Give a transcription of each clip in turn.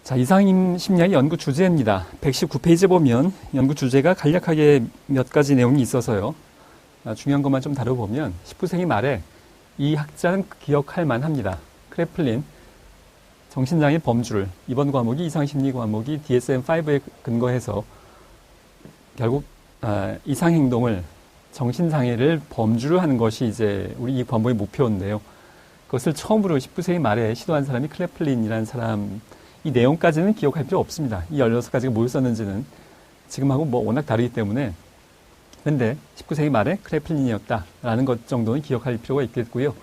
자, 이상심리학의 연구 주제입니다. 119페이지에 보면 연구 주제가 간략하게 몇 가지 내용이 있어서요. 중요한 것만 좀 다뤄보면 19세기 말에 이 학자는 기억할 만합니다. 크래플린, 정신장애 범주를, 이번 과목이 이상심리 과목이 DSM-5에 근거해서 결국 이상행동을, 정신장애를 범주로 하는 것이 이제 우리 이 과목의 목표인데요. 그것을 처음으로 19세기 말에 시도한 사람이 크래플린이라는 사람, 이 내용까지는 기억할 필요 없습니다. 이 16가지가 뭐였었는지는 지금하고 뭐 워낙 다르기 때문에. 근데 19세기 말에 크래플린이었다라는 것 정도는 기억할 필요가 있겠고요.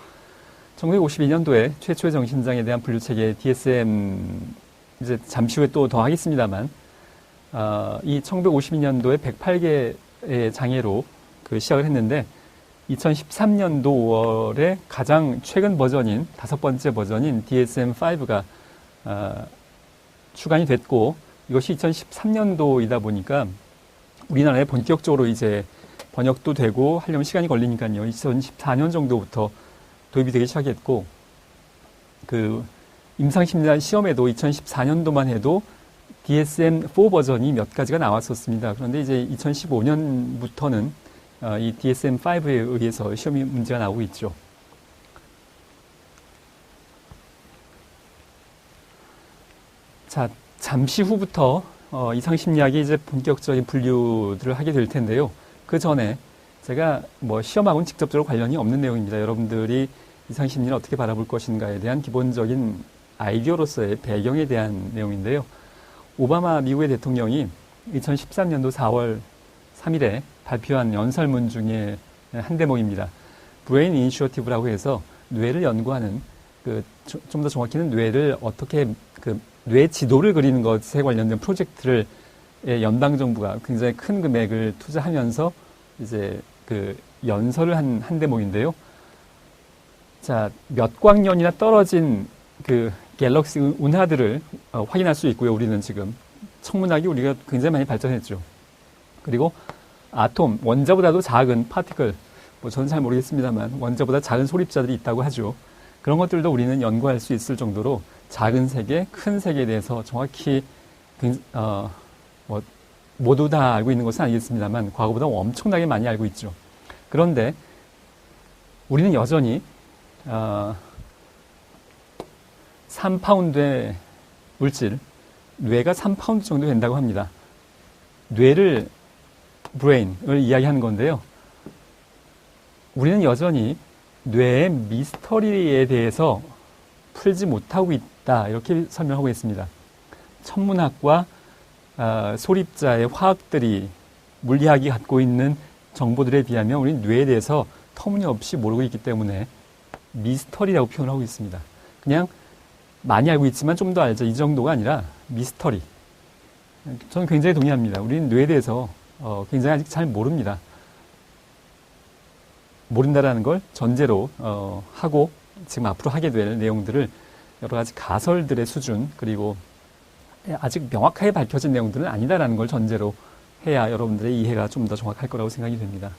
1952년도에 최초의 정신장애에 대한 분류체계 DSM, 이제 잠시 후에 또 더 하겠습니다만, 이 1952년도에 108개의 장애로 시작을 했는데, 2013년도 5월에 가장 최근 버전인, 5번째 버전인 DSM-5가 출간이 됐고, 이것이 2013년도이다 보니까 우리나라에 본격적으로 이제 번역도 되고 하려면 시간이 걸리니까요. 2014년 정도부터 도입이 되기 시작했고, 임상심리학 시험에도 2014년도만 해도 DSM-4 버전이 몇 가지가 나왔었습니다. 그런데 이제 2015년부터는 이 DSM-5에 의해서 시험이 문제가 나오고 있죠. 자, 잠시 후부터 이상심리학이 이제 본격적인 분류들을 하게 될 텐데요. 그 전에 제가 뭐 시험하고는 직접적으로 관련이 없는 내용입니다. 여러분들이 이상심리를 어떻게 바라볼 것인가에 대한 기본적인 아이디어로서의 배경에 대한 내용인데요. 오바마 미국의 대통령이 2013년도 4월 3일에 발표한 연설문 중에 한 대목입니다. 브레인 이니셔티브라고 해서 뇌를 연구하는, 좀 더 정확히는 뇌를 어떻게 뇌 지도를 그리는 것에 관련된 프로젝트를 연방 정부가 굉장히 큰 금액을 투자하면서 이제 연설을 한 대목인데요. 자, 몇 광년이나 떨어진 갤럭시 운하들을 확인할 수 있고요. 우리는 지금 천문학이 우리가 굉장히 많이 발전했죠. 그리고 아톰, 원자보다도 작은 파티클, 뭐 저는 잘 모르겠습니다만 원자보다 작은 소립자들이 있다고 하죠. 그런 것들도 우리는 연구할 수 있을 정도로 작은 세계, 큰 세계에 대해서 정확히 모두 다 알고 있는 것은 아니겠습니다만 과거보다 엄청나게 많이 알고 있죠. 그런데 우리는 여전히 3파운드의 물질, 뇌가 3파운드 정도 된다고 합니다. 뇌를, 브레인을 이야기하는 건데요. 우리는 여전히 뇌의 미스터리에 대해서 풀지 못하고 있다, 이렇게 설명하고 있습니다. 천문학과 소립자의 화학들이, 물리학이 갖고 있는 정보들에 비하면 우리는 뇌에 대해서 터무니없이 모르고 있기 때문에 미스터리라고 표현을 하고 있습니다. 그냥 많이 알고 있지만 좀 더 알자, 이 정도가 아니라 미스터리. 저는 굉장히 동의합니다. 우리는 뇌에 대해서 굉장히 아직 잘 모릅니다. 모른다라는 걸 전제로 하고 지금 앞으로 하게 될 내용들을 여러 가지 가설들의 수준, 그리고 아직 명확하게 밝혀진 내용들은 아니다라는 걸 전제로 해야 여러분들의 이해가 좀 더 정확할 거라고 생각이 됩니다.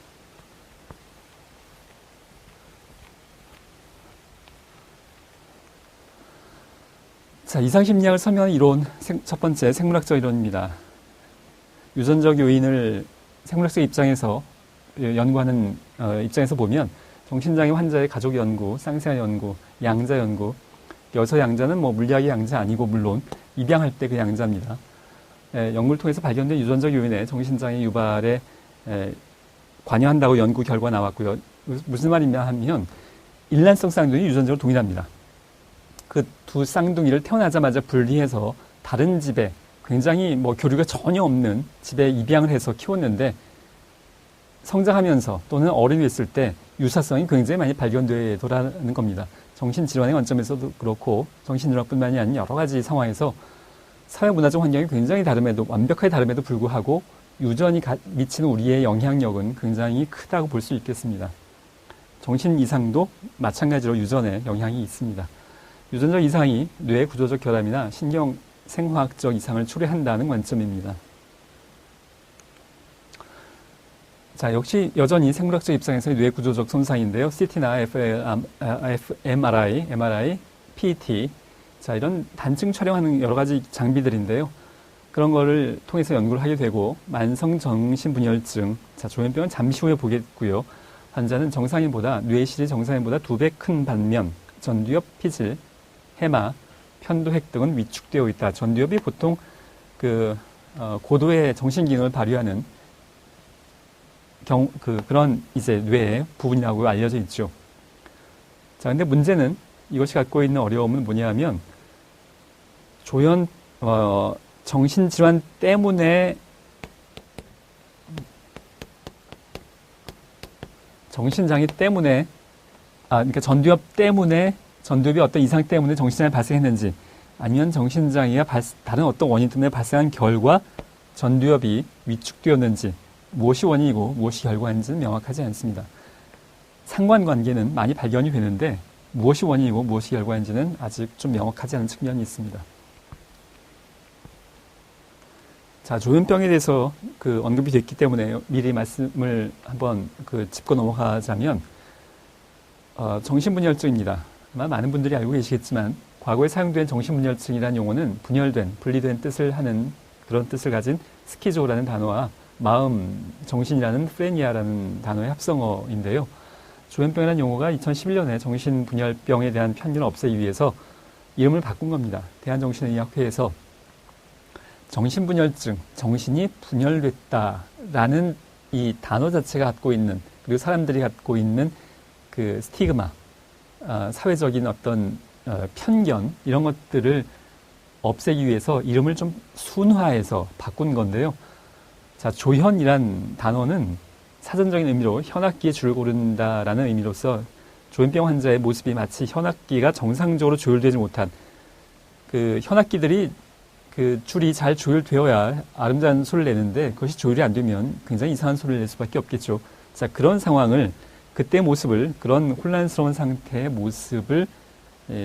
자, 이상심리학을 설명하는 이론, 첫 번째 생물학적 이론입니다. 유전적 요인을 생물학적 입장에서 연구하는 입장에서 보면 정신장애 환자의 가족 연구, 쌍생아 연구, 양자 연구, 여기서 양자는 뭐 물리학의 양자 아니고 물론 입양할 때 그 양자입니다. 연구를 통해서 발견된 유전적 요인의 정신장애 유발에 관여한다고 연구 결과 나왔고요. 무슨 말이냐 하면 일란성 쌍둥이 유전적으로 동일합니다. 그 두 쌍둥이를 태어나자마자 분리해서 다른 집에, 굉장히 뭐 교류가 전혀 없는 집에 입양을 해서 키웠는데 성장하면서 또는 어른이 됐을 때 유사성이 굉장히 많이 발견되더라는 겁니다. 정신질환의 관점에서도 그렇고 정신질환뿐만이 아닌 여러 가지 상황에서 사회문화적 환경이 굉장히 다름에도, 완벽하게 다름에도 불구하고 유전이 미치는 우리의 영향력은 굉장히 크다고 볼 수 있겠습니다. 정신 이상도 마찬가지로 유전에 영향이 있습니다. 유전적 이상이 뇌 구조적 결함이나 신경 생화학적 이상을 초래한다는 관점입니다. 자, 역시 여전히 생물학적 입장에서의 뇌 구조적 손상인데요. CT나 MRI, PET, 자, 이런 단층 촬영하는 여러 가지 장비들인데요. 그런 거를 통해서 연구를 하게 되고, 만성 정신분열증, 자, 조현병은 잠시 후에 보겠고요. 환자는 정상인보다, 뇌실이 정상인보다 2배 큰 반면, 전두엽, 피질, 해마, 편도핵 등은 위축되어 있다. 전두엽이 보통 고도의 정신기능을 발휘하는 그런 이제 뇌의 부분이라고 알려져 있죠. 자, 근데 문제는 이것이 갖고 있는 어려움은 뭐냐 하면, 정신질환 때문에, 정신장애 때문에, 그러니까 전두엽 때문에, 전두엽이 어떤 이상 때문에 정신장애 발생했는지, 아니면 정신장애가 다른 어떤 원인 때문에 발생한 결과 전두엽이 위축되었는지, 무엇이 원인이고 무엇이 결과인지는 명확하지 않습니다. 상관관계는 많이 발견이 되는데, 무엇이 원인이고 무엇이 결과인지는 아직 좀 명확하지 않은 측면이 있습니다. 자, 조현병에 대해서 언급이 됐기 때문에 미리 말씀을 한번 짚고 넘어가자면, 정신분열증입니다. 아마 많은 분들이 알고 계시겠지만, 과거에 사용된 정신분열증이라는 용어는 분열된, 분리된 뜻을 하는 그런 뜻을 가진 스키조라는 단어와 마음, 정신이라는 프레니아라는 단어의 합성어인데요. 조현병이라는 용어가 2011년에 정신분열병에 대한 편견을 없애기 위해서 이름을 바꾼 겁니다. 대한정신의학회에서 정신분열증, 정신이 분열됐다라는 이 단어 자체가 갖고 있는, 그리고 사람들이 갖고 있는 그 스티그마, 사회적인 어떤 편견, 이런 것들을 없애기 위해서 이름을 좀 순화해서 바꾼 건데요. 자, 조현이란 단어는 사전적인 의미로 현악기의 줄을 고른다라는 의미로서 조현병 환자의 모습이 마치 현악기가 정상적으로 조율되지 못한, 현악기들이 줄이 잘 조율되어야 아름다운 소리를 내는데, 그것이 조율이 안 되면 굉장히 이상한 소리를 낼 수밖에 없겠죠. 자, 그런 상황을, 그때 모습을, 그런 혼란스러운 상태의 모습을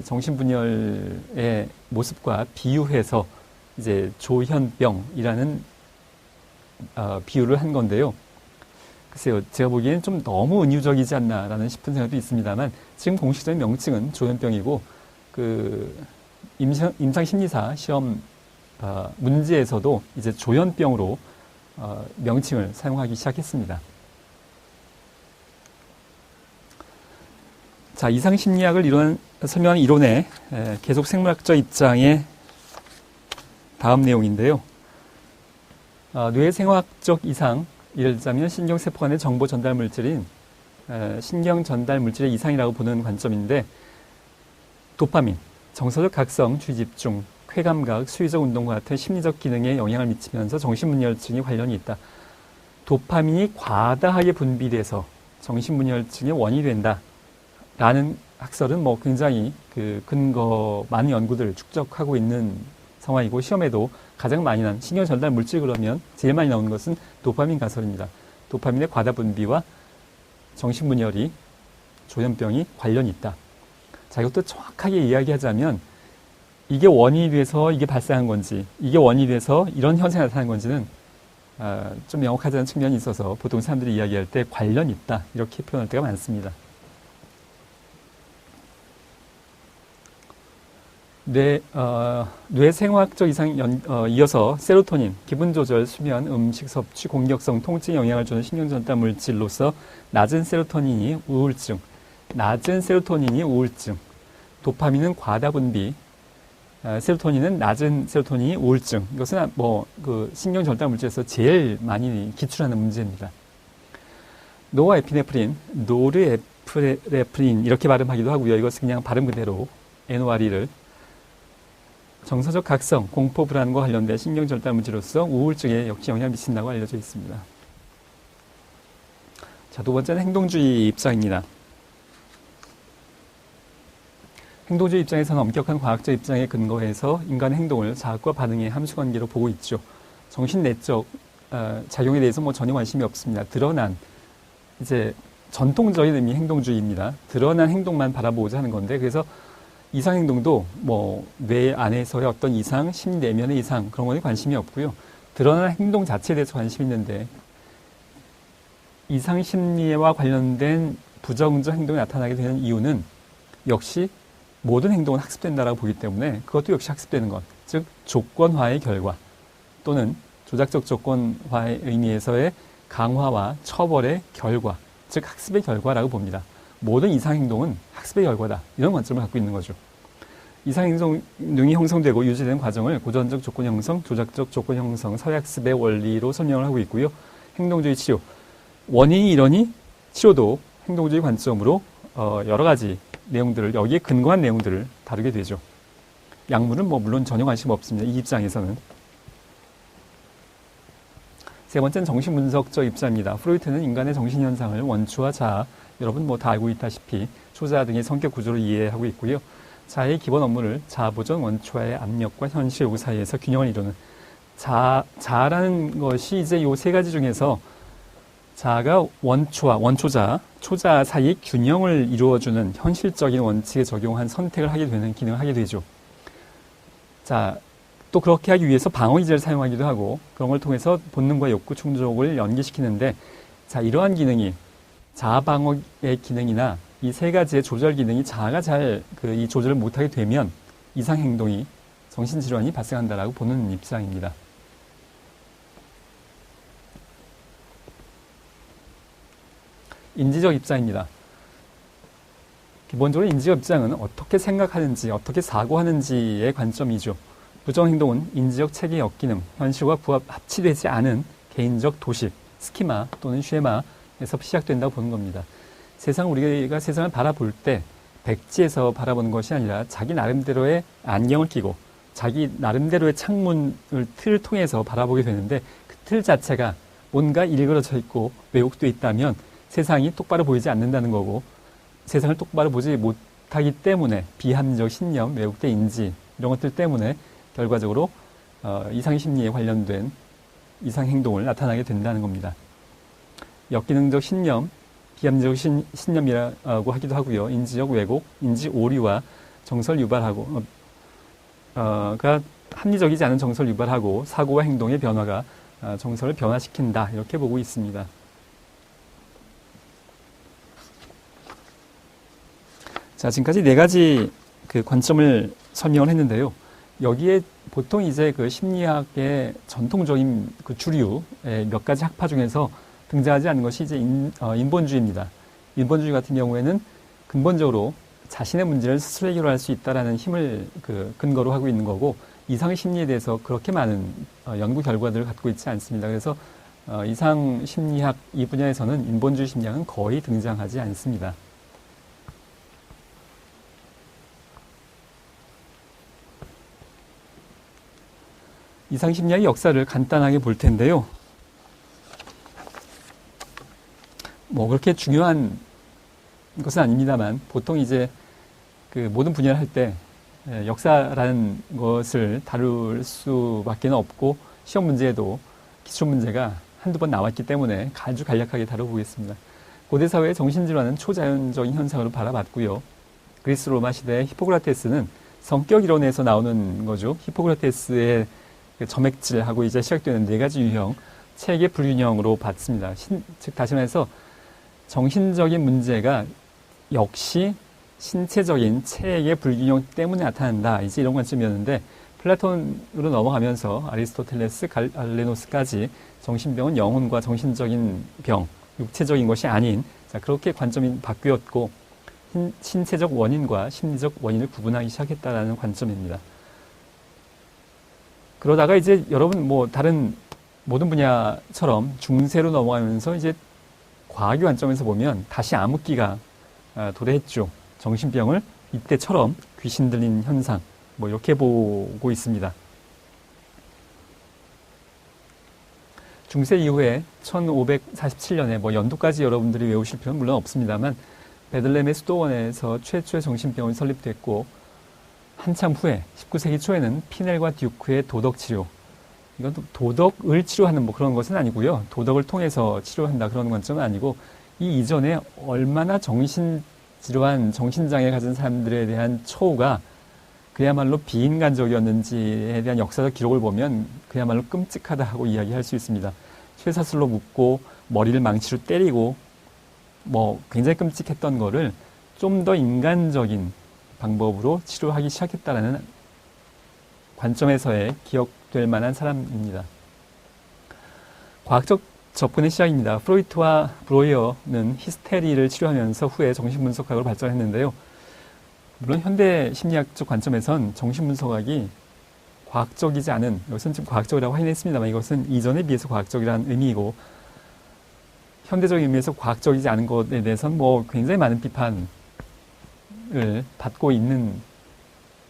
정신분열의 모습과 비유해서 이제 조현병이라는 비유를 한 건데요. 글쎄요, 제가 보기엔 좀 너무 은유적이지 않나라는 싶은 생각도 있습니다만, 지금 공식적인 명칭은 조현병이고, 임상심리사 시험 문제에서도 이제 조현병으로 명칭을 사용하기 시작했습니다. 자, 이상심리학을 설명하는 이론의 계속 생물학적 입장의 다음 내용인데요. 뇌생화학적 이상, 예를 들자면 신경세포 간의 정보 전달 물질인 신경 전달 물질의 이상이라고 보는 관점인데, 도파민, 정서적 각성, 주의집중, 쾌감각, 수의적 운동과 같은 심리적 기능에 영향을 미치면서 정신분열증이 관련이 있다. 도파민이 과다하게 분비돼서 정신분열증의 원인이 된다. 라는 학설은 굉장히 근거 많은 연구들을 축적하고 있는 상황이고, 시험에도 가장 많이 난 신경 전달 물질 그러면 제일 많이 나오는 것은 도파민 가설입니다. 도파민의 과다 분비와 정신분열이, 조현병이 관련이 있다. 자, 이것도 정확하게 이야기하자면, 이게 원인이 돼서 이게 발생한 건지, 이게 원인이 돼서 이런 현상이 나타난 건지는 좀 명확하지 않은 측면이 있어서 보통 사람들이 이야기할 때 관련이 있다, 이렇게 표현할 때가 많습니다. 뇌생화학적 이상 이어서 세로토닌, 기분 조절, 수면, 음식 섭취, 공격성, 통증에 영향을 주는 신경전달 물질로서 낮은 세로토닌이 우울증, 도파민은 과다 분비, 세로토닌은 낮은 세로토닌이 우울증. 이것은 신경전달 물질에서 제일 많이 기출하는 문제입니다. 노르에피네프린, 이렇게 발음하기도 하고요. 이것은 그냥 발음 그대로 NORE를 정서적 각성, 공포 불안과 관련된 신경전달 물질로서 우울증에 역시 영향을 미친다고 알려져 있습니다. 자, 두 번째는 행동주의 입장입니다. 행동주의 입장에서는 엄격한 과학적 입장에 근거해서 인간의 행동을 자학과 반응의 함수관계로 보고 있죠. 정신 내적 작용에 대해서 전혀 관심이 없습니다. 드러난, 이제 전통적인 의미 행동주의입니다. 드러난 행동만 바라보고자 하는 건데, 그래서 이상행동도 뇌 안에서의 어떤 이상, 심리 내면의 이상, 그런 거에 관심이 없고요. 드러난 행동 자체에 대해서 관심이 있는데, 이상심리와 관련된 부정적 행동이 나타나게 되는 이유는 역시 모든 행동은 학습된다라고 보기 때문에 그것도 역시 학습되는 것, 즉 조건화의 결과 또는 조작적 조건화의 의미에서의 강화와 처벌의 결과, 즉 학습의 결과라고 봅니다. 모든 이상행동은 학습의 결과다. 이런 관점을 갖고 있는 거죠. 이상행동이 형성되고 유지되는 과정을 고전적 조건 형성, 조작적 조건 형성, 사회학습의 원리로 설명을 하고 있고요. 행동주의 치료, 원인이 이러니 치료도 행동주의 관점으로 여러 가지 내용들을, 여기에 근거한 내용들을 다루게 되죠. 약물은 뭐 물론 전혀 관심 없습니다. 이 입장에서는. 세 번째는 정신분석적 입장입니다. 프로이트는 인간의 정신현상을 원초와 자아, 여러분 뭐 다 알고 있다시피 초자아 등의 성격 구조로 이해하고 있고요. 자아의 기본 업무를 자아보전, 원초와의 압력과 현실 요구 사이에서 균형을 이루는 자아라는 것이 이제 요 세 가지 중에서 자아가 원초자, 초자아 사이의 균형을 이루어주는 현실적인 원칙에 적용한 선택을 하게 되는 기능을 하게 되죠. 자, 또 그렇게 하기 위해서 방어기제를 사용하기도 하고 그런 걸 통해서 본능과 욕구 충족을 연기시키는데, 자, 이러한 기능이 자아 방어의 기능이나 이 세 가지의 조절 기능이 자아가 잘 이 조절을 못하게 되면 이상 행동이 정신질환이 발생한다라고 보는 입장입니다. 인지적 입장입니다. 기본적으로 인지적 입장은 어떻게 생각하는지, 어떻게 사고하는지의 관점이죠. 부정행동은 인지적 체계 역기능, 현실과 합치되지 않은 개인적 도식, 스키마 또는 쉐마에서 시작된다고 보는 겁니다. 우리가 세상을 바라볼 때 백지에서 바라보는 것이 아니라 자기 나름대로의 안경을 끼고 자기 나름대로의 틀을 통해서 바라보게 되는데, 그 틀 자체가 뭔가 일그러져 있고 왜곡되어 있다면 세상이 똑바로 보이지 않는다는 거고, 세상을 똑바로 보지 못하기 때문에 비합리적 신념, 왜곡된 인지 이런 것들 때문에 결과적으로 이상심리에 관련된 이상행동을 나타나게 된다는 겁니다. 역기능적 신념, 비합리적 신념이라고 하기도 하고요. 인지적 왜곡, 인지 오류와 정설 유발하고 가 합리적이지 않은 정설 유발하고 사고와 행동의 변화가 정설을 변화시킨다, 이렇게 보고 있습니다. 자, 지금까지 네 가지 관점을 설명을 했는데요. 여기에 보통 이제 심리학의 전통적인 주류의 몇 가지 학파 중에서 등장하지 않는 것이 이제 인본주의입니다. 인본주의 같은 경우에는 근본적으로 자신의 문제를 스스로 해결할 수 있다라는 힘을 근거로 하고 있는 거고, 이상 심리에 대해서 그렇게 많은 연구 결과들을 갖고 있지 않습니다. 그래서 이상 심리학 이 분야에서는 인본주의 심리학은 거의 등장하지 않습니다. 이상 심리학의 역사를 간단하게 볼 텐데요. 뭐 그렇게 중요한 것은 아닙니다만, 보통 이제 모든 분야를 할 때 역사라는 것을 다룰 수밖에 없고, 시험 문제에도 기출 문제가 한두 번 나왔기 때문에 아주 간략하게 다뤄보겠습니다. 고대 사회의 정신질환은 초자연적인 현상으로 바라봤고요. 그리스 로마 시대의 히포크라테스는 성격 이론에서 나오는 거죠. 히포크라테스의 점액질하고 이제 시작되는 네 가지 유형, 체계 불균형으로 봤습니다. 즉 다시 말해서 정신적인 문제가 역시 신체적인 체계 불균형 때문에 나타난다, 이제 이런 관점이었는데, 플라톤으로 넘어가면서 아리스토텔레스, 갈레노스까지 정신병은 영혼과 정신적인 병, 육체적인 것이 아닌, 자, 그렇게 관점이 바뀌었고 신체적 원인과 심리적 원인을 구분하기 시작했다라는 관점입니다. 그러다가 이제 여러분 다른 모든 분야처럼 중세로 넘어가면서 이제 과학의 관점에서 보면 다시 암흑기가 도래했죠. 정신병을 이때처럼 귀신 들린 현상, 이렇게 보고 있습니다. 중세 이후에 1547년에 연도까지 여러분들이 외우실 필요는 물론 없습니다만, 베들레헴의 수도원에서 최초의 정신병원이 설립됐고, 한참 후에 19세기 초에는 피넬과 듀크의 도덕 치료, 이건 도덕을 치료하는 그런 것은 아니고요. 도덕을 통해서 치료한다, 그런 관점은 아니고, 이 이전에 얼마나 정신질환, 정신장애 가진 사람들에 대한 처우가 그야말로 비인간적이었는지에 대한 역사적 기록을 보면 그야말로 끔찍하다고 이야기할 수 있습니다. 쇠사슬로 묶고 머리를 망치로 때리고 굉장히 끔찍했던 거를 좀 더 인간적인 방법으로 치료하기 시작했다는 관점에서의 기억될 만한 사람입니다. 과학적 접근의 시작입니다. 프로이트와 브로이어는 히스테리를 치료하면서 후에 정신분석학으로 발전했는데요. 물론 현대 심리학적 관점에선 정신분석학이 과학적이지 않은, 여기서는 지금 과학적이라고 하긴 했습니다만 이것은 이전에 비해서 과학적이라는 의미이고, 현대적인 의미에서 과학적이지 않은 것에 대해서는 뭐 굉장히 많은 비판을 받고 있는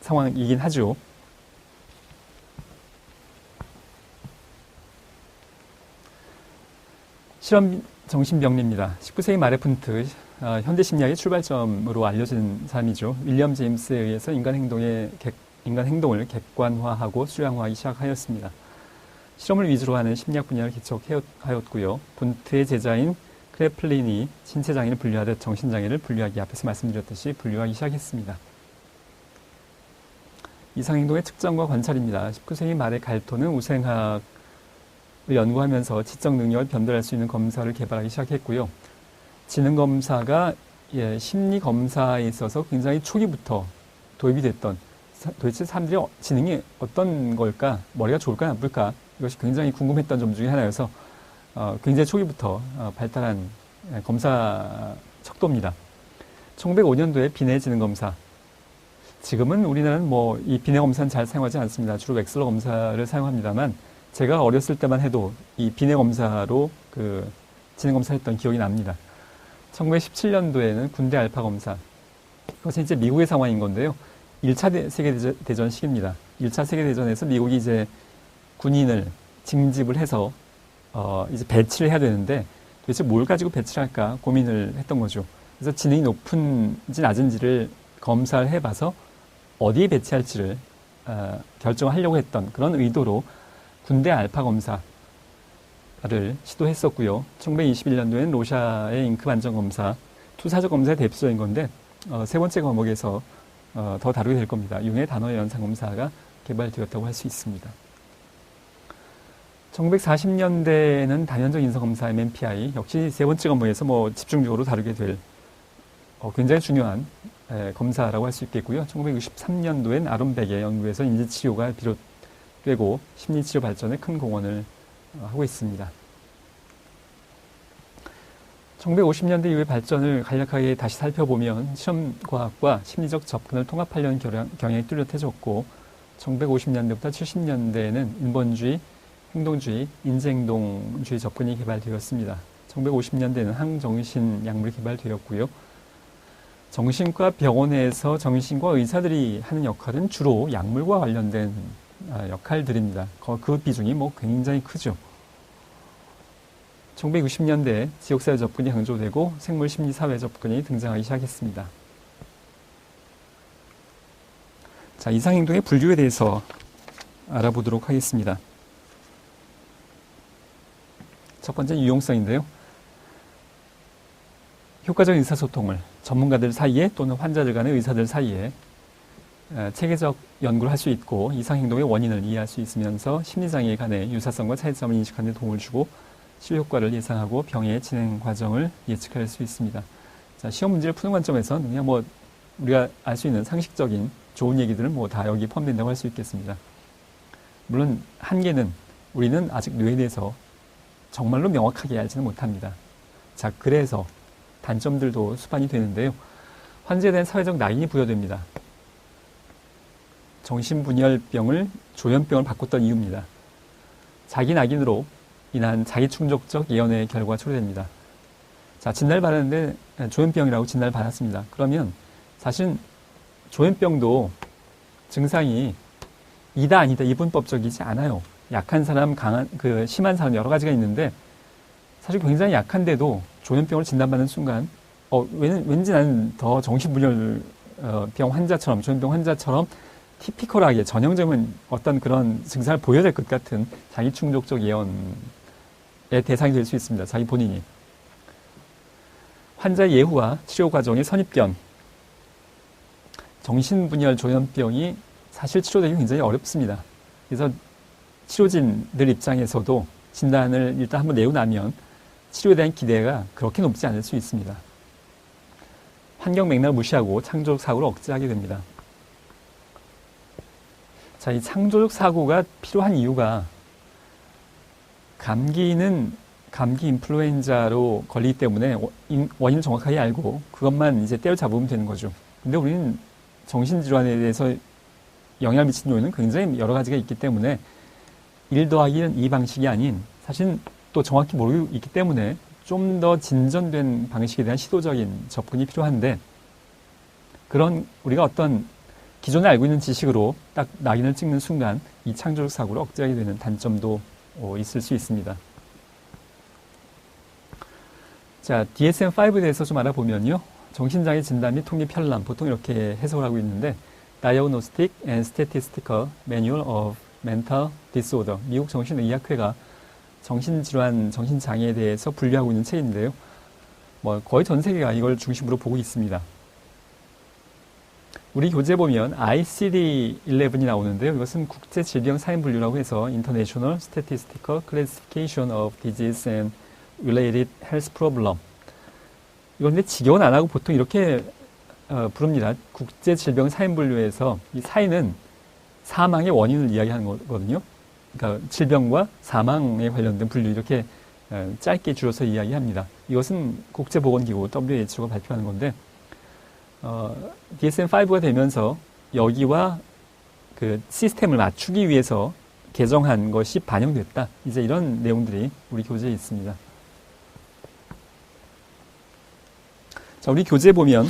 상황이긴 하죠. 실험 정신병리입니다. 19세기 말에 푼트, 현대 심리학의 출발점으로 알려진 사람이죠. 윌리엄 제임스에 의해서 인간 행동을 객관화하고 수량화하기 시작하였습니다. 실험을 위주로 하는 심리학 분야를 개척하였고요. 푼트의 제자인 크레플린이 신체장애를 분류하듯 정신장애를 분류하기, 앞에서 말씀드렸듯이 분류하기 시작했습니다. 이상행동의 측정과 관찰입니다. 19세기 말에 갈토는 우생학을 연구하면서 지적 능력을 변별할 수 있는 검사를 개발하기 시작했고요. 지능검사가 심리 검사에 있어서 굉장히 초기부터 도입이 됐던, 도대체 사람들이 지능이 어떤 걸까, 머리가 좋을까 나쁠까, 이것이 굉장히 궁금했던 점 중에 하나여서 굉장히 초기부터 발달한 검사 척도입니다. 1905년도에 비뇌 지능검사. 지금은 우리나라는 뭐 이 비뇌 검사는 잘 사용하지 않습니다. 주로 웩슬러 검사를 사용합니다만, 제가 어렸을 때만 해도 이 비뇌 검사로 그 지능 검사했던 기억이 납니다. 1917년도에는 군대 알파 검사. 이것은 이제 미국의 상황인 건데요. 1차 세계대전 시기입니다. 1차 세계대전에서 미국이 이제 군인을 징집을 해서 이제 배치를 해야 되는데 도대체 뭘 가지고 배치를 할까 고민을 했던 거죠. 그래서 지능이 높은지 낮은지를 검사를 해봐서 어디에 배치할지를 결정하려고 했던 그런 의도로 군대 알파 검사를 시도했었고요. 1921년도엔 로샤의 잉크 반전 검사, 투사적 검사의 대표적인 건데 세 번째 과목에서 더 다루게 될 겁니다. 융의 단어의 연상 검사가 개발되었다고 할 수 있습니다. 1940년대에는 단연적 인성검사 MMPI, 역시 세 번째 과목에서 뭐 집중적으로 다루게 될 굉장히 중요한 검사라고 할 수 있겠고요. 1963년도엔 아론백의 연구에서 인지치료가 비롯되고 심리치료 발전에 큰 공헌을 하고 있습니다. 1950년대 이후의 발전을 간략하게 다시 살펴보면 실험과학과 심리적 접근을 통합하려는 경향이 뚜렷해졌고, 1950년대부터 70년대에는 인본주의, 행동주의, 인지행동주의 접근이 개발되었습니다. 1950년대에는 항정신약물이 개발되었고요. 정신과 병원에서 정신과 의사들이 하는 역할은 주로 약물과 관련된 역할들입니다. 그 비중이 뭐 굉장히 크죠. 1960년대에 지역사회 접근이 강조되고 생물심리사회 접근이 등장하기 시작했습니다. 자, 이상행동의 분류에 대해서 알아보도록 하겠습니다. 첫 번째는 유용성인데요. 효과적인 의사소통을 전문가들 사이에 또는 환자들 간의 의사들 사이에 체계적 연구를 할 수 있고 이상행동의 원인을 이해할 수 있으면서 심리장애 간의 유사성과 차이점을 인식하는 데 도움을 주고 치료 효과를 예상하고 병의 진행 과정을 예측할 수 있습니다. 자, 시험 문제를 푸는 관점에서는 그냥 뭐 우리가 알 수 있는 상식적인 좋은 얘기들은 뭐 다 여기 포함된다고 할 수 있겠습니다. 물론 한계는 우리는 아직 뇌에 대해서 정말로 명확하게 알지는 못합니다. 자, 그래서 단점들도 수반이 되는데요. 환자에 대한 사회적 낙인이 부여됩니다. 정신분열병을 조현병을 바꿨던 이유입니다. 자기 낙인으로 인한 자기충족적 예언의 결과가 초래됩니다. 자, 진단을 받았는데 조현병이라고 진단을 받았습니다. 그러면 사실 조현병도 증상이 이다 아니다 이분법적이지 않아요. 약한 사람, 심한 사람 여러 가지가 있는데 사실 굉장히 약한데도 조현병을 진단받는 순간 왠지 나는 더 정신분열병 환자처럼, 조현병 환자처럼 티피컬하게 전형적인 어떤 그런 증상을 보여야 될 것 같은 자기충족적 예언의 대상이 될 수 있습니다. 자기 본인이. 환자의 예후와 치료 과정의 선입견. 정신분열 조현병이 사실 치료되기 굉장히 어렵습니다. 그래서 치료진들 입장에서도 진단을 일단 한번 내고 나면 치료에 대한 기대가 그렇게 높지 않을 수 있습니다. 환경 맥락을 무시하고 창조적 사고를 억제하게 됩니다. 자, 이 창조적 사고가 필요한 이유가 감기는 감기 인플루엔자로 걸리기 때문에 원인을 정확하게 알고 그것만 이제 때려잡으면 되는 거죠. 근데 우리는 정신질환에 대해서 영향을 미치는 요인은 굉장히 여러 가지가 있기 때문에 1 더하기 1은 2 방식이 아닌 사실 또 정확히 모르고 있기 때문에 좀 더 진전된 방식에 대한 시도적인 접근이 필요한데 그런 우리가 어떤 기존에 알고 있는 지식으로 딱 낙인을 찍는 순간 이 창조적 사고를 억제하게 되는 단점도 있을 수 있습니다. 자, DSM-5에 대해서 좀 알아보면요. 정신장애 진단 및 통계 편람, 보통 이렇게 해석을 하고 있는데 Diagnostic and Statistical Manual of Mental Disorder, 미국 정신의학회가 정신질환, 정신장애에 대해서 분류하고 있는 책인데요. 거의 전 세계가 이걸 중심으로 보고 있습니다. 우리 교재 보면 ICD-11이 나오는데요. 이것은 국제질병 사인 분류라고 해서 International Statistical Classification of Disease and Related Health Problem. 이건 근데 직역은 안 하고 보통 이렇게 부릅니다. 국제질병 사인 분류에서 이 사인은 사망의 원인을 이야기하는 거거든요. 그러니까 질병과 사망에 관련된 분류 이렇게 짧게 줄여서 이야기합니다. 이것은 국제보건기구 WHO가 발표하는 건데 DSM-5가 되면서 여기와 그 시스템을 맞추기 위해서 개정한 것이 반영됐다. 이제 이런 내용들이 우리 교재에 있습니다. 자, 우리 교재에 보면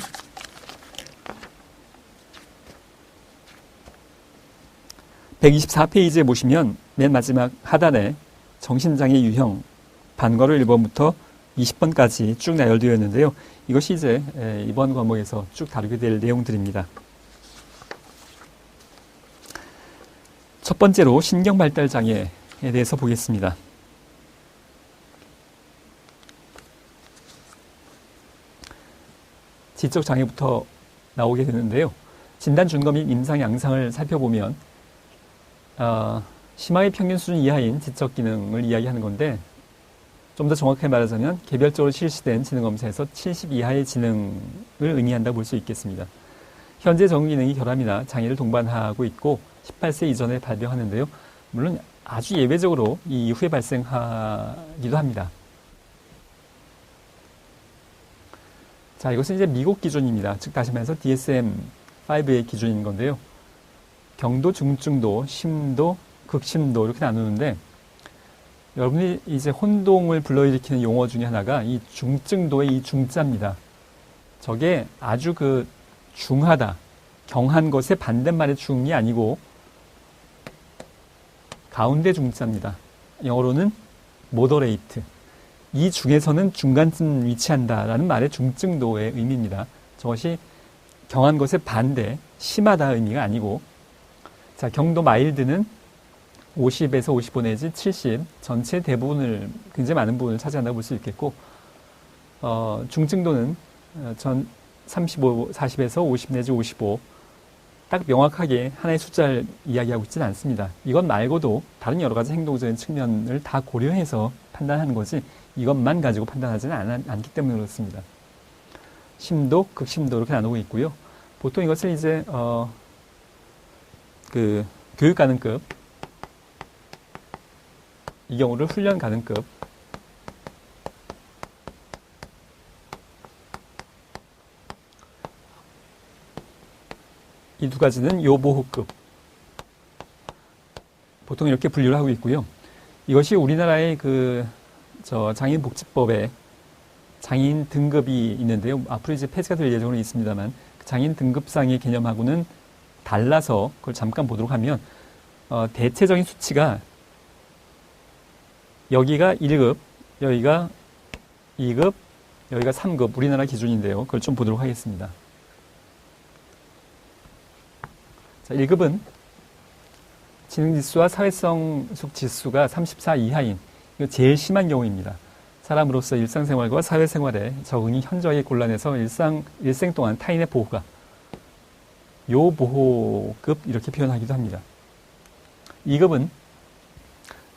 (124페이지에) 보시면 맨 마지막 하단에 정신장애 유형 반괄호 1번부터 20번까지 쭉 나열되어 있는데요. 이것이 이제 이번 과목에서 쭉 다루게 될 내용들입니다. 첫 번째로 신경발달장애에 대해서 보겠습니다. 지적장애부터 나오게 되는데요. 진단 준거 및 임상 양상을 살펴보면 심하의 평균 수준 이하인 지적 기능을 이야기하는 건데 좀 더 정확하게 말하자면 개별적으로 실시된 지능검사에서 70 이하의 지능을 의미한다고 볼 수 있겠습니다. 현재 정기능이 결함이나 장애를 동반하고 있고 18세 이전에 발병하는데요. 물론 아주 예외적으로 이 이후에 발생하기도 합니다. 자, 이것은 이제 미국 기준입니다. 즉 다시 말해서 DSM-5의 기준인 건데요. 경도, 중증도, 심도, 극심도 이렇게 나누는데 여러분이 이제 혼동을 불러일으키는 용어 중에 하나가 이 중증도의 이 중자입니다. 저게 아주 그 중하다, 경한 것의 반대말의 중이 아니고 가운데 중자입니다. 영어로는 moderate. 이 중에서는 중간쯤 위치한다라는 말의 중증도의 의미입니다. 저것이 경한 것의 반대, 심하다 의미가 아니고 자, 경도 마일드는 50에서 55 내지 70, 전체 대부분을, 굉장히 많은 부분을 차지한다고 볼 수 있겠고, 중증도는 전 35, 40에서 50 내지 55, 딱 명확하게 하나의 숫자를 이야기하고 있지는 않습니다. 이것 말고도 다른 여러 가지 행동적인 측면을 다 고려해서 판단하는 거지, 이것만 가지고 판단하지는 않기 때문에 그렇습니다. 심도, 극심도 이렇게 나누고 있고요. 보통 이것을 이제, 교육 가능급, 이 경우를 훈련 가능급, 이 두 가지는 요보호급, 보통 이렇게 분류를 하고 있고요. 이것이 우리나라의 장애인복지법에 장애인 등급이 있는데요. 앞으로 이제 폐지가 될 예정은 있습니다만, 장애인 등급상의 개념하고는 달라서 그걸 잠깐 보도록 하면, 대체적인 수치가 여기가 1급, 여기가 2급, 여기가 3급, 우리나라 기준인데요. 그걸 좀 보도록 하겠습니다. 자, 1급은 지능지수와 사회성숙 지수가 34 이하인, 이거 제일 심한 경우입니다. 사람으로서 일상생활과 사회생활에 적응이 현저하게 곤란해서 일생 동안 타인의 보호가 요보호급 이렇게 표현하기도 합니다. 2급은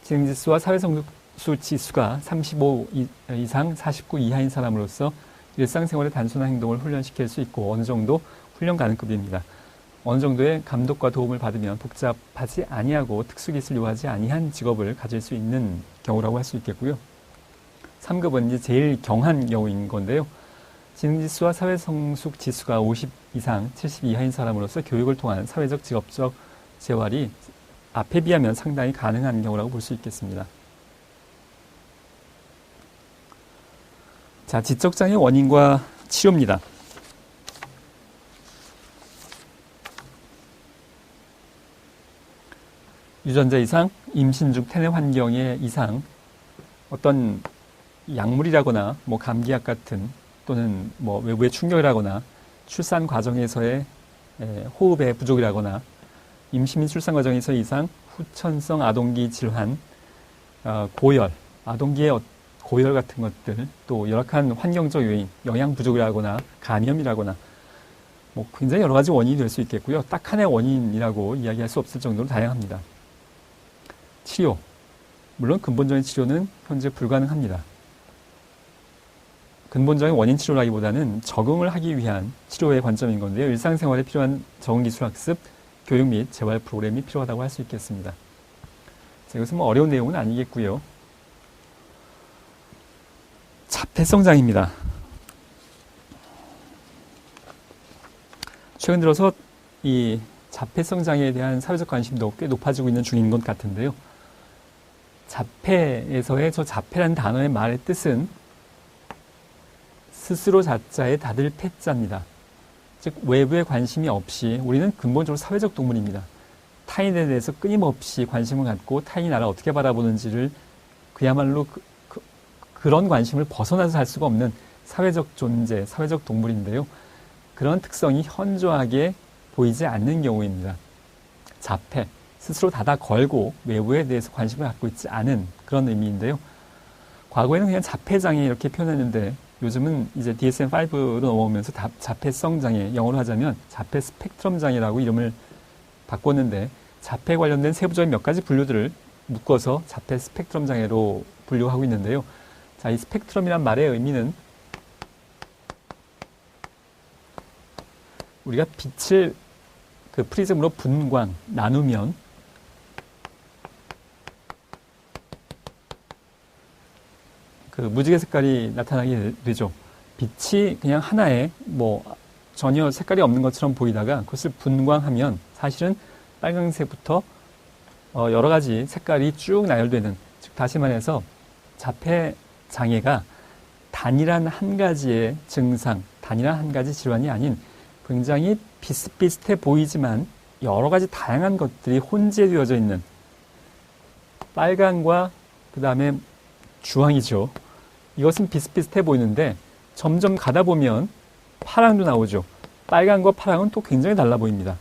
지능지수와 사회성숙 지수가 35 이상 49 이하인 사람으로서 일상생활의 단순한 행동을 훈련시킬 수 있고 어느 정도 훈련 가능급입니다. 어느 정도의 감독과 도움을 받으면 복잡하지 아니하고 특수기술 요하지 아니한 직업을 가질 수 있는 경우라고 할 수 있겠고요. 3급은 이제 제일 경한 경우인 건데요. 지능지수와 사회성숙 지수가 50 이상, 70 이하인 사람으로서 교육을 통한 사회적, 직업적 재활이 앞에 비하면 상당히 가능한 경우라고 볼 수 있겠습니다. 자, 지적장애 원인과 치료입니다. 유전자 이상, 임신 중 태내 환경의 이상, 어떤 약물이라거나 뭐 감기약 같은 또는 뭐 외부의 충격이라거나 출산 과정에서의 호흡의 부족이라거나 임신 및 출산 과정에서의 이상, 후천성 아동기 질환, 고열, 아동기의 고열 같은 것들, 또 열악한 환경적 요인, 영양 부족이라거나 감염이라거나 뭐 굉장히 여러 가지 원인이 될 수 있겠고요. 딱 하나의 원인이라고 이야기할 수 없을 정도로 다양합니다. 치료, 물론 근본적인 치료는 현재 불가능합니다. 근본적인 원인 치료라기보다는 적응을 하기 위한 치료의 관점인 건데요. 일상생활에 필요한 적응기술학습, 교육 및 재활 프로그램이 필요하다고 할 수 있겠습니다. 자, 이것은 뭐 어려운 내용은 아니겠고요. 자폐성 장애입니다. 최근 들어서 이 자폐성 장애에 대한 사회적 관심도 꽤 높아지고 있는 중인 것 같은데요. 자폐에서의 저 자폐라는 단어의 말의 뜻은 스스로 자자에 다들 패자입니다. 즉 외부에 관심이 없이 우리는 근본적으로 사회적 동물입니다. 타인에 대해서 끊임없이 관심을 갖고 타인이 나를 어떻게 바라보는지를 그야말로 그런 관심을 벗어나서 살 수가 없는 사회적 존재, 사회적 동물인데요. 그런 특성이 현저하게 보이지 않는 경우입니다. 자폐, 스스로 닫아 걸고 외부에 대해서 관심을 갖고 있지 않은 그런 의미인데요. 과거에는 그냥 자폐장애 이렇게 표현했는데 요즘은 이제 DSM-5로 넘어오면서 자폐성 장애, 영어로 하자면 자폐 스펙트럼 장애라고 이름을 바꿨는데 자폐 관련된 세부적인 몇 가지 분류들을 묶어서 자폐 스펙트럼 장애로 분류하고 있는데요. 자, 이 스펙트럼이란 말의 의미는 우리가 빛을 그 프리즘으로 분광, 나누면 그 무지개 색깔이 나타나게 되죠. 빛이 그냥 하나의 뭐 전혀 색깔이 없는 것처럼 보이다가 그것을 분광하면 사실은 빨강색부터 여러 가지 색깔이 쭉 나열되는, 즉 다시 말해서 자폐 장애가 단일한 한 가지의 증상, 단일한 한 가지 질환이 아닌 굉장히 비슷비슷해 보이지만 여러 가지 다양한 것들이 혼재되어져 있는, 빨강과 그 다음에 주황이죠. 이것은 비슷비슷해 보이는데 점점 가다 보면 파랑도 나오죠. 빨강과 파랑은 또 굉장히 달라 보입니다.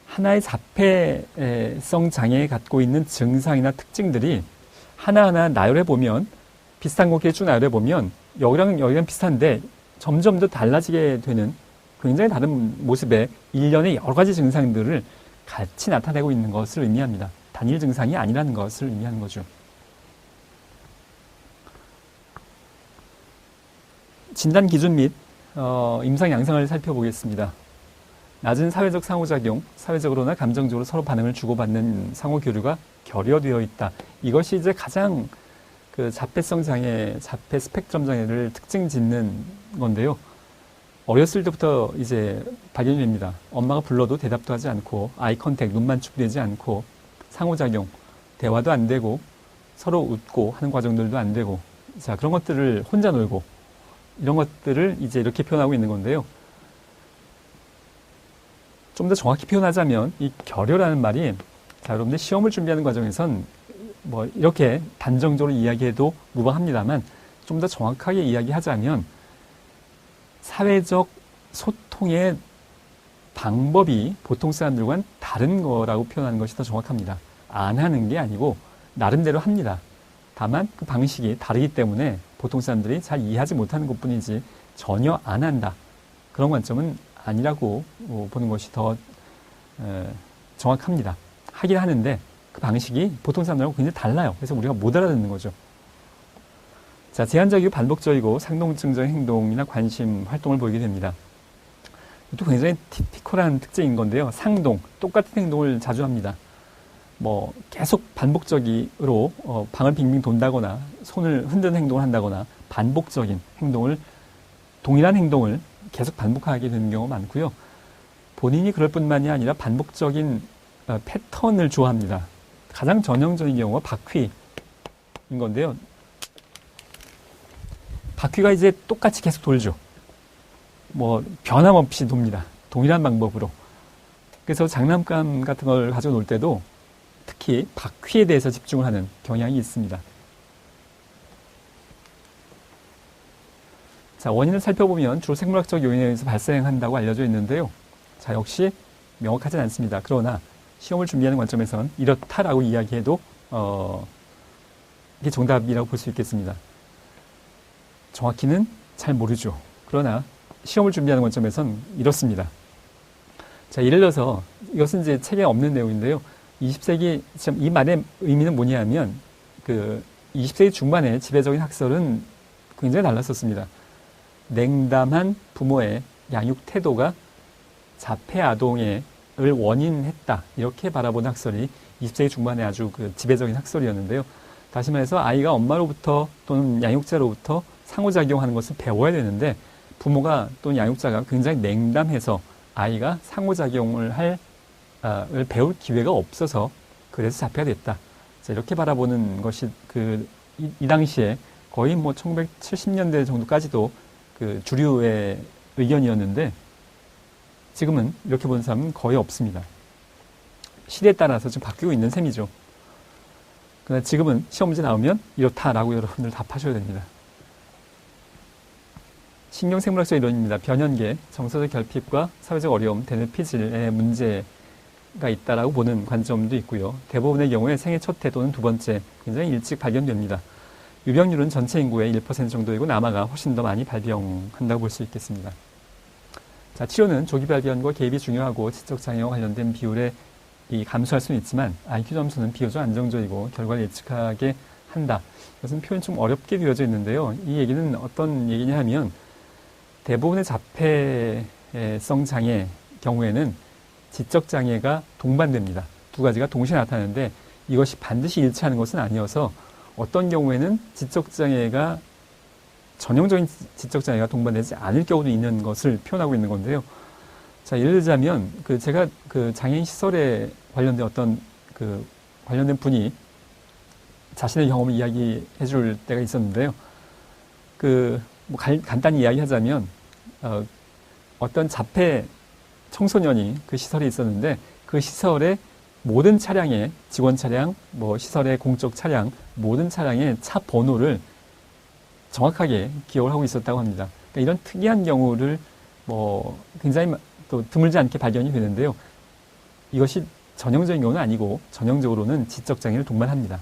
하나의 자폐성 장애에 갖고 있는 증상이나 특징들이 하나하나 나열해 보면, 비슷한 것끼리 쭉 나열해 보면 여기랑 비슷한데 점점 더 달라지게 되는 굉장히 다른 모습의 일련의 여러 가지 증상들을 같이 나타내고 있는 것을 의미합니다. 단일 증상이 아니라는 것을 의미하는 거죠. 진단 기준 및 임상 양상을 살펴보겠습니다. 낮은 사회적 상호작용, 사회적으로나 감정적으로 서로 반응을 주고받는 상호 교류가 결여되어 있다. 이것이 이제 가장 그 자폐성 장애, 자폐 스펙트럼 장애를 특징 짓는 건데요. 어렸을 때부터 이제 발견이 됩니다. 엄마가 불러도 대답도 하지 않고, 아이 컨택, 눈만 춥되지 않고, 상호작용, 대화도 안 되고, 서로 웃고 하는 과정들도 안 되고, 자, 그런 것들을 혼자 놀고, 이런 것들을 이제 이렇게 표현하고 있는 건데요. 좀 더 정확히 표현하자면 이 결여라는 말이, 자, 여러분들 시험을 준비하는 과정에선 뭐 이렇게 단정적으로 이야기해도 무방합니다만 좀 더 정확하게 이야기하자면 사회적 소통의 방법이 보통 사람들과는 다른 거라고 표현하는 것이 더 정확합니다. 안 하는 게 아니고 나름대로 합니다. 다만 그 방식이 다르기 때문에 보통 사람들이 잘 이해하지 못하는 것뿐이지 전혀 안 한다. 그런 관점은 아니라고 보는 것이 더 정확합니다. 하긴 하는데 그 방식이 보통 사람들하고 굉장히 달라요. 그래서 우리가 못 알아듣는 거죠. 자, 제한적이고 반복적이고 상동증적인 행동이나 관심, 활동을 보이게 됩니다. 또 굉장히 티피컬한 특징인 건데요. 상동, 똑같은 행동을 자주 합니다. 뭐 계속 반복적으로 방을 빙빙 돈다거나 손을 흔드는 행동을 한다거나 반복적인 행동을, 동일한 행동을 계속 반복하게 되는 경우가 많고요. 본인이 그럴 뿐만이 아니라 반복적인 패턴을 좋아합니다. 가장 전형적인 경우가 바퀴인 건데요. 바퀴가 이제 똑같이 계속 돌죠. 뭐 변함없이 돕니다. 동일한 방법으로. 그래서 장난감 같은 걸 가지고 놀 때도 특히 바퀴에 대해서 집중을 하는 경향이 있습니다. 자, 원인을 살펴보면 주로 생물학적 요인에 의해서 발생한다고 알려져 있는데요. 자, 역시 명확하진 않습니다. 그러나 시험을 준비하는 관점에선 이렇다라고 이야기해도 이게 정답이라고 볼 수 있겠습니다. 정확히는 잘 모르죠. 그러나 시험을 준비하는 관점에선 이렇습니다. 자, 예를 들어서 이것은 이제 책에 없는 내용인데요. 20세기, 이 말의 의미는 뭐냐면, 20세기 중반에 지배적인 학설은 굉장히 달랐었습니다. 냉담한 부모의 양육 태도가 자폐 아동을 원인했다. 이렇게 바라보는 학설이 20세기 중반에 아주 지배적인 학설이었는데요. 다시 말해서 아이가 엄마로부터 또는 양육자로부터 상호작용하는 것을 배워야 되는데, 부모가 또는 양육자가 굉장히 냉담해서 아이가 상호작용을 을 배울 기회가 없어서 그래서 자폐가 됐다. 자, 이렇게 바라보는 것이 이 당시에 거의 뭐 1970년대 정도까지도 주류의 의견이었는데, 지금은 이렇게 보는 사람은 거의 없습니다. 시대에 따라서 지금 바뀌고 있는 셈이죠. 그러나 지금은 시험 문제 나오면 이렇다라고 여러분들 답하셔야 됩니다. 신경생물학적 이론입니다. 변연계, 정서적 결핍과 사회적 어려움, 대뇌피질의 문제가 있다라고 보는 관점도 있고요. 대부분의 경우에 생애 첫 해 또는 두 번째 굉장히 일찍 발견됩니다. 유병률은 전체 인구의 1% 정도이고 남아가 훨씬 더 많이 발병한다고 볼 수 있겠습니다. 자, 치료는 조기 발견과 개입이 중요하고 지적장애와 관련된 비율에 감소할 수는 있지만 IQ 점수는 비교적 안정적이고 결과를 예측하게 한다. 이것은 표현이 좀 어렵게 되어져 있는데요. 이 얘기는 어떤 얘기냐 하면, 대부분의 자폐성 장애 경우에는 지적장애가 동반됩니다. 두 가지가 동시에 나타나는데 이것이 반드시 일치하는 것은 아니어서 어떤 경우에는 지적장애가, 전형적인 지적장애가 동반되지 않을 경우도 있는 것을 표현하고 있는 건데요. 자, 예를 들자면, 제가 장애인 시설에 관련된 어떤 관련된 분이 자신의 경험을 이야기해 줄 때가 있었는데요. 간단히 이야기하자면, 어떤 자폐 청소년이 그 시설에 있었는데, 그 시설의 모든 차량의 직원 차량, 시설의 공적 차량, 모든 차량의 차 번호를 정확하게 기억을 하고 있었다고 합니다. 그러니까 이런 특이한 경우를 굉장히 또 드물지 않게 발견이 되는데요. 이것이 전형적인 경우는 아니고 전형적으로는 지적장애를 동반합니다.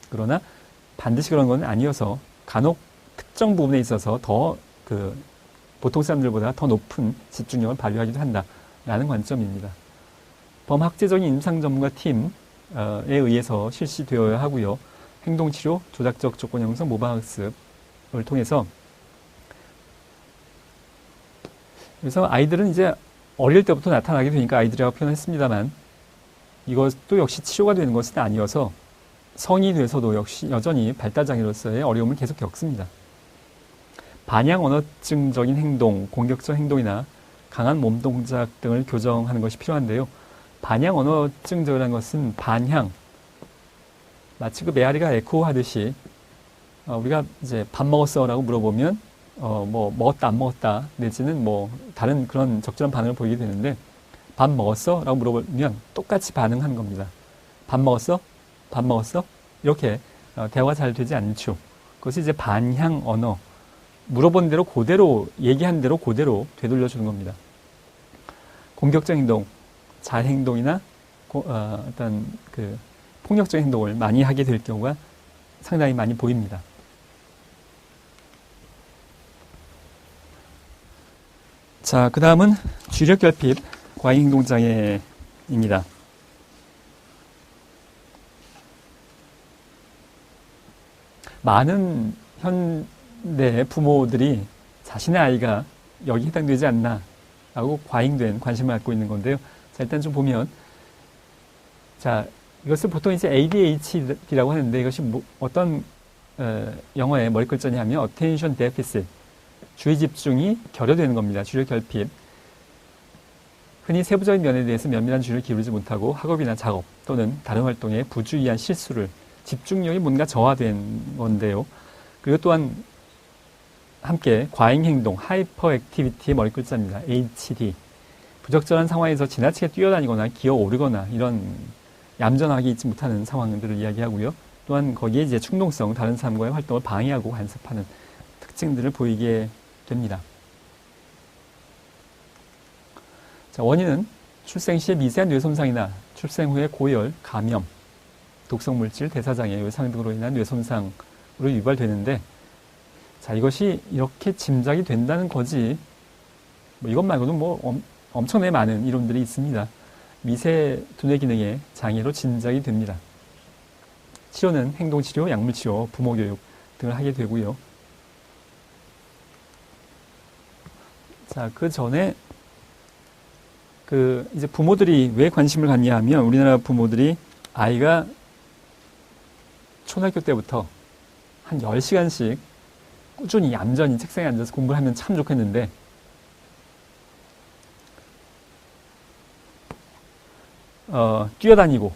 그러나 반드시 그런 건 아니어서 간혹 특정 부분에 있어서 더 보통 사람들보다 더 높은 집중력을 발휘하기도 한다라는 관점입니다. 범학제적인 임상 전문가 팀에 의해서 실시되어야 하고요. 행동치료, 조작적 조건 형성, 모방학습을 통해서, 그래서 아이들은 이제 어릴 때부터 나타나게 되니까 아이들이라고 표현했습니다만, 이것도 역시 치료가 되는 것은 아니어서 성인이 돼서도 역시 여전히 발달장애로서의 어려움을 계속 겪습니다. 반향 언어증적인 행동, 공격적 행동이나 강한 몸 동작 등을 교정하는 것이 필요한데요. 반향 언어증적이라는 것은 반향, 마치 메아리가 에코하듯이 우리가 이제 밥 먹었어라고 물어보면 먹었다 안 먹었다 내지는 다른 그런 적절한 반응을 보이게 되는데, 밥 먹었어? 라고 물어보면 똑같이 반응하는 겁니다. 밥 먹었어? 밥 먹었어? 이렇게 대화가 잘 되지 않죠. 그것이 이제 반향 언어, 물어본 대로 그대로, 얘기한 대로 그대로 되돌려 주는 겁니다. 공격적 행동, 자행동이나 어떤 폭력적 행동을 많이 하게 될 경우가 상당히 많이 보입니다. 자, 그 다음은 주력결핍, 과잉행동장애입니다. 많은 내 부모들이 자신의 아이가 여기 해당되지 않나 라고 과잉된 관심을 갖고 있는 건데요. 자, 일단 좀 보면, 자, 이것을 보통 이제 ADHD라고 하는데 이것이 어떤 영어의 머리 글자냐면 Attention Deficit, 주의 집중이 결여되는 겁니다. 주의 결핍. 흔히 세부적인 면에 대해서 면밀한 주의를 기울이지 못하고 학업이나 작업 또는 다른 활동에 부주의한 실수를, 집중력이 뭔가 저하된 건데요. 그리고 또한 함께 과잉 행동, 하이퍼 액티비티의 머리 글자입니다. HD. 부적절한 상황에서 지나치게 뛰어다니거나 기어오르거나 이런 얌전하게 있지 못하는 상황들을 이야기하고요. 또한 거기에 이제 충동성, 다른 사람과의 활동을 방해하고 간섭하는 특징들을 보이게 됩니다. 자, 원인은 출생 시의 미세한 뇌손상이나 출생 후의 고열, 감염, 독성물질, 대사장애, 외상 등으로 인한 뇌손상으로 유발되는데, 자, 이것이 이렇게 짐작이 된다는 거지, 이것 말고도 엄청나게 많은 이론들이 있습니다. 미세 두뇌 기능의 장애로 짐작이 됩니다. 치료는 행동치료, 약물치료, 부모교육 등을 하게 되고요. 자, 그 전에 이제 부모들이 왜 관심을 갖냐 하면, 우리나라 부모들이 아이가 초등학교 때부터 한 10시간씩 꾸준히 얌전히 책상에 앉아서 공부를 하면 참 좋겠는데, 뛰어다니고,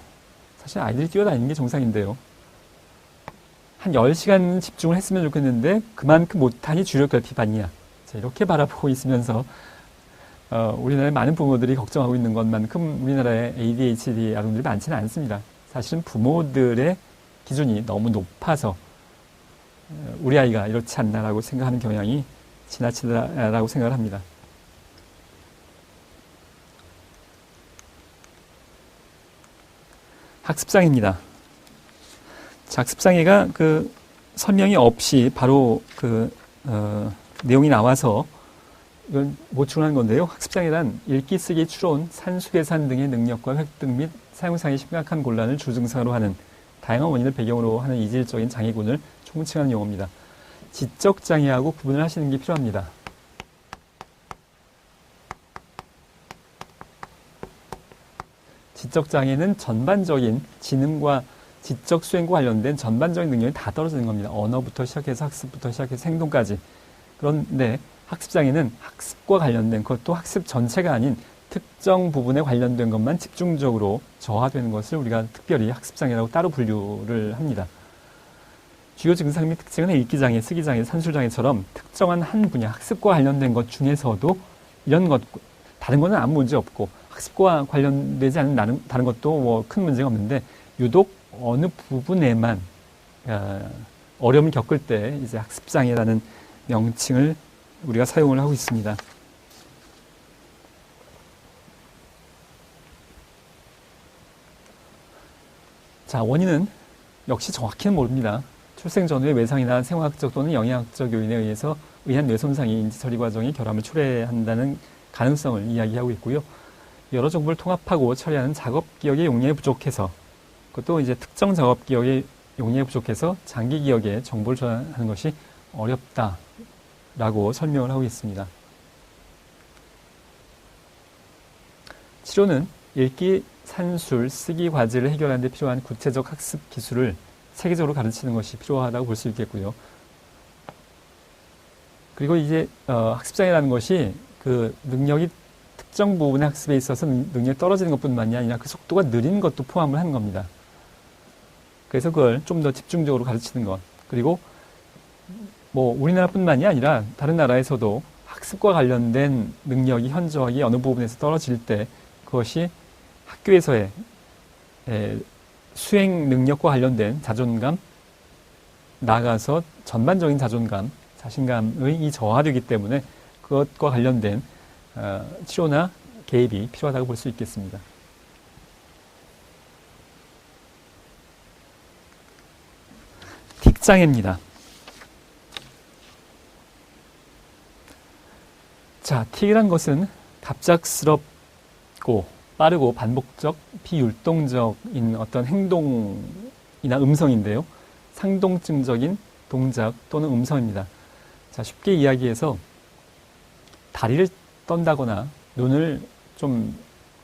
사실 아이들이 뛰어다니는 게 정상인데요. 한 10시간 집중을 했으면 좋겠는데, 그만큼 못하니 주력 결핍 아니냐. 자, 이렇게 바라보고 있으면서, 우리나라의 많은 부모들이 걱정하고 있는 것만큼 우리나라에 ADHD 아동들이 많지는 않습니다. 사실은 부모들의 기준이 너무 높아서 우리 아이가 이렇지 않나라고 생각하는 경향이 지나치다라고 생각을 합니다. 학습장애입니다. 자, 학습장애가 설명이 없이 바로 내용이 나와서 이건 보충한 건데요. 학습장애란 읽기, 쓰기, 추론, 산수계산 등의 능력과 획득 및 사용상의 심각한 곤란을 주증상으로 하는 다양한 원인을 배경으로 하는 이질적인 장애군을 총칭하는 용어입니다. 지적장애하고 구분을 하시는 게 필요합니다. 지적장애는 전반적인 지능과 지적 수행과 관련된 전반적인 능력이 다 떨어지는 겁니다. 언어부터 시작해서 학습부터 시작해서 행동까지. 그런데 학습장애는 학습과 관련된, 그것도 학습 전체가 아닌 특정 부분에 관련된 것만 집중적으로 저하되는 것을 우리가 특별히 학습장애라고 따로 분류를 합니다. 주요 증상 및 특징은 읽기장애, 쓰기장애, 산술장애처럼 특정한 한 분야, 학습과 관련된 것 중에서도 이런 것, 다른 거는 아무 문제 없고 학습과 관련되지 않은 다른 것도 큰 문제가 없는데, 유독 어느 부분에만 어려움을 겪을 때 이제 학습장애라는 명칭을 우리가 사용을 하고 있습니다. 자, 원인은 역시 정확히는 모릅니다. 출생 전후의 외상이나 생화학적 또는 영양학적 요인에 의한 뇌손상이 인지처리 과정이 결함을 초래한다는 가능성을 이야기하고 있고요. 여러 정보를 통합하고 처리하는 작업 기억의 용량이 부족해서, 그것도 이제 특정 작업 기억의 용량이 부족해서 장기 기억에 정보를 전환하는 것이 어렵다라고 설명을 하고 있습니다. 치료는 읽기, 산술, 쓰기 과제를 해결하는 데 필요한 구체적 학습 기술을 체계적으로 가르치는 것이 필요하다고 볼 수 있겠고요. 그리고 이제 학습장애라는 것이 능력이 특정 부분의 학습에 있어서 능력이 떨어지는 것뿐만이 아니라 그 속도가 느린 것도 포함을 하는 겁니다. 그래서 그걸 좀 더 집중적으로 가르치는 것. 그리고 우리나라뿐만이 아니라 다른 나라에서도 학습과 관련된 능력이 현저하게 어느 부분에서 떨어질 때 그것이 학교에서의 수행 능력과 관련된 자존감, 나아가서 전반적인 자존감, 자신감의 저하되기 때문에 그것과 관련된 치료나 개입이 필요하다고 볼 수 있겠습니다. 틱장애입니다. 자, 틱이란 것은 갑작스럽고 빠르고 반복적, 비율동적인 어떤 행동이나 음성인데요. 상동증적인 동작 또는 음성입니다. 자, 쉽게 이야기해서 다리를 떤다거나 눈을 좀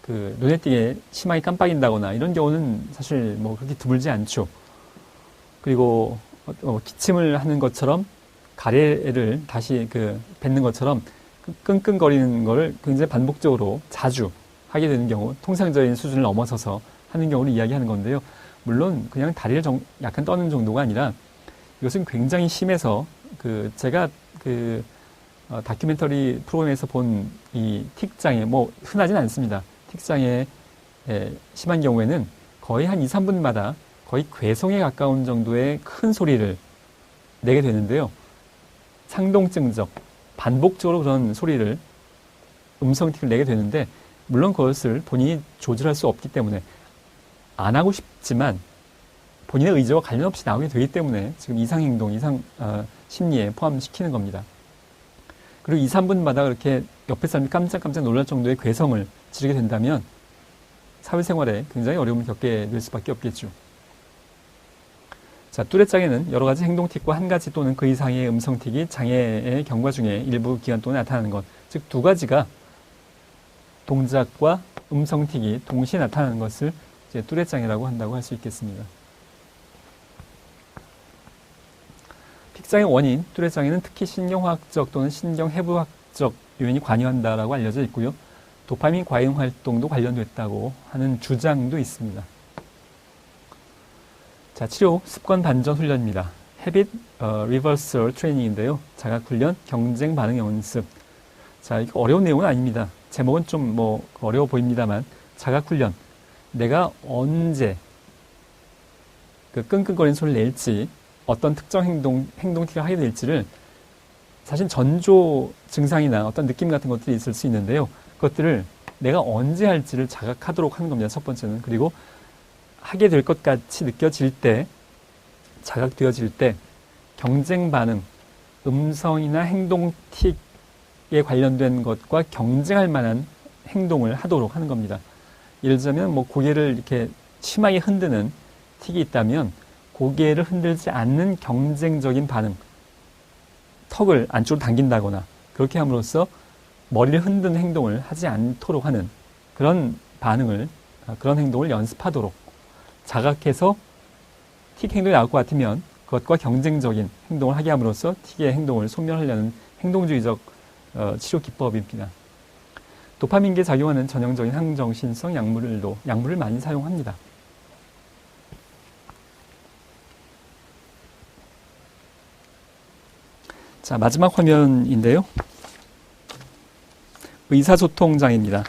눈에 띄게 심하게 깜빡인다거나 이런 경우는 사실 뭐 그렇게 드물지 않죠. 그리고 기침을 하는 것처럼 가래를 다시 뱉는 것처럼 끙끙거리는 걸 굉장히 반복적으로 자주 하게 되는 경우, 통상적인 수준을 넘어서서 하는 경우를 이야기하는 건데요. 물론 그냥 다리를 약간 떠는 정도가 아니라 이것은 굉장히 심해서 제가 다큐멘터리 프로그램에서 본 이 틱장애, 뭐 흔하진 않습니다. 틱장애 심한 경우에는 거의 한 2, 3분마다 거의 괴성에 가까운 정도의 큰 소리를 내게 되는데요. 상동증적, 반복적으로 그런 소리를, 음성틱을 내게 되는데, 물론 그것을 본인이 조절할 수 없기 때문에 안 하고 싶지만 본인의 의지와 관련 없이 나오게 되기 때문에 지금 이상행동, 심리에 포함시키는 겁니다. 그리고 2, 3분마다 그렇게 옆에 사람이 깜짝깜짝 놀랄 정도의 괴성을 지르게 된다면 사회생활에 굉장히 어려움을 겪게 될 수밖에 없겠죠. 자, 뚜렛장애는 여러 가지 행동틱과 한 가지 또는 그 이상의 음성틱이 장애의 경과 중에 일부 기간 동안 나타나는 것, 즉 두 가지가 동작과 음성틱이 동시에 나타나는 것을 이제 뚜렛장애라고 한다고 할 수 있겠습니다. 픽장의 원인, 뚜렛장애는 특히 신경화학적 또는 신경해부학적 요인이 관여한다라고 알려져 있고요. 도파민 과잉 활동도 관련됐다고 하는 주장도 있습니다. 자, 치료 습관 반전 훈련입니다. Habit Reversal Training인데요. 자각 훈련, 경쟁 반응 연습. 자, 이거 어려운 내용은 아닙니다. 제목은 좀 어려워 보입니다만 자각 훈련. 내가 언제 끙끙거리는 소리를 낼지, 어떤 특정 행동틱을 하게 될지를 사실 전조 증상이나 어떤 느낌 같은 것들이 있을 수 있는데요. 그것들을 내가 언제 할지를 자각하도록 하는 겁니다. 첫 번째는. 그리고 하게 될 것 같이 느껴질 때, 자각되어질 때 경쟁 반응, 음성이나 행동틱에 관련된 것과 경쟁할 만한 행동을 하도록 하는 겁니다. 예를 들자면 고개를 이렇게 심하게 흔드는 틱이 있다면 고개를 흔들지 않는 경쟁적인 반응, 턱을 안쪽으로 당긴다거나 그렇게 함으로써 머리를 흔드는 행동을 하지 않도록 하는 그런 행동을 연습하도록 자각해서 틱 행동이 나올 것 같으면 그것과 경쟁적인 행동을 하게 함으로써 틱의 행동을 소멸하려는 행동주의적 치료 기법입니다. 도파민계에 작용하는 전형적인 항정신성 약물을 많이 사용합니다. 자, 마지막 화면인데요. 의사소통 장애입니다.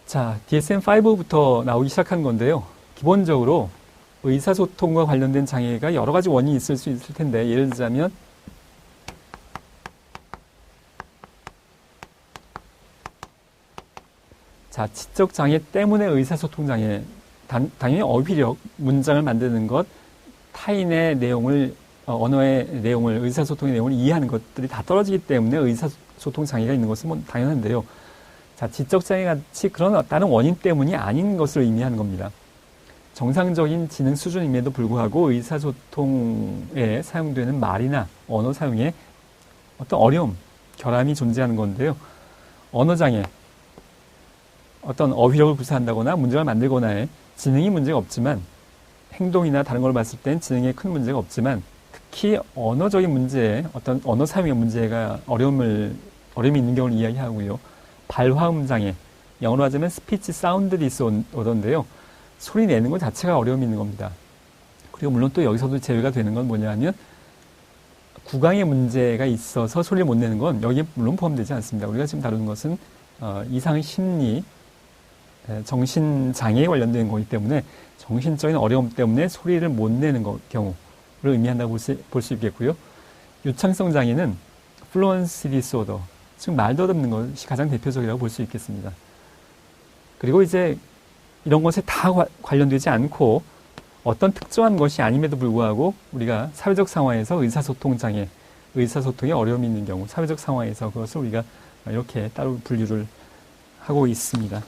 자, DSM-5부터 나오기 시작한 건데요. 기본적으로 의사소통과 관련된 장애가 여러 가지 원인이 있을 수 있을 텐데, 예를 들자면 자, 지적 장애 때문에 의사소통 장애, 당연히 어휘력, 문장을 만드는 것, 타인의 내용을 언어의 내용을, 의사소통의 내용을 이해하는 것들이 다 떨어지기 때문에 의사소통 장애가 있는 것은 당연한데요. 자, 지적장애 같이 그런 다른 원인 때문이 아닌 것을 의미하는 겁니다. 정상적인 지능 수준임에도 불구하고 의사소통에 사용되는 말이나 언어 사용에 어떤 어려움, 결함이 존재하는 건데요. 언어장애, 어떤 어휘력을 구사한다거나 문장을 만들거나에 지능이 문제가 없지만, 행동이나 다른 걸 봤을 땐 지능에 큰 문제가 없지만, 특히 언어적인 문제에 어떤 언어 사용의 문제가 어려움이 있는 경우를 이야기하고요. 발화음 장애, 영어로 하자면 스피치 사운드 디스오더인데요. 소리 내는 것 자체가 어려움이 있는 겁니다. 그리고 물론 또 여기서도 제외가 되는 건 뭐냐 하면 구강의 문제가 있어서 소리를 못 내는 건 여기에 물론 포함되지 않습니다. 우리가 지금 다루는 것은 이상심리, 정신장애에 관련된 거기 때문에 정신적인 어려움 때문에 소리를 못 내는 경우를 의미한다고 볼 수 있겠고요. 유창성 장애는 플루언시 디스오더, 즉 말 더듬는 것이 가장 대표적이라고 볼 수 있겠습니다. 그리고 이제 이런 것에 다 관련되지 않고 어떤 특정한 것이 아님에도 불구하고 우리가 사회적 상황에서 의사소통 장애, 의사소통에 어려움이 있는 경우, 사회적 상황에서 그것을 우리가 이렇게 따로 분류를 하고 있습니다.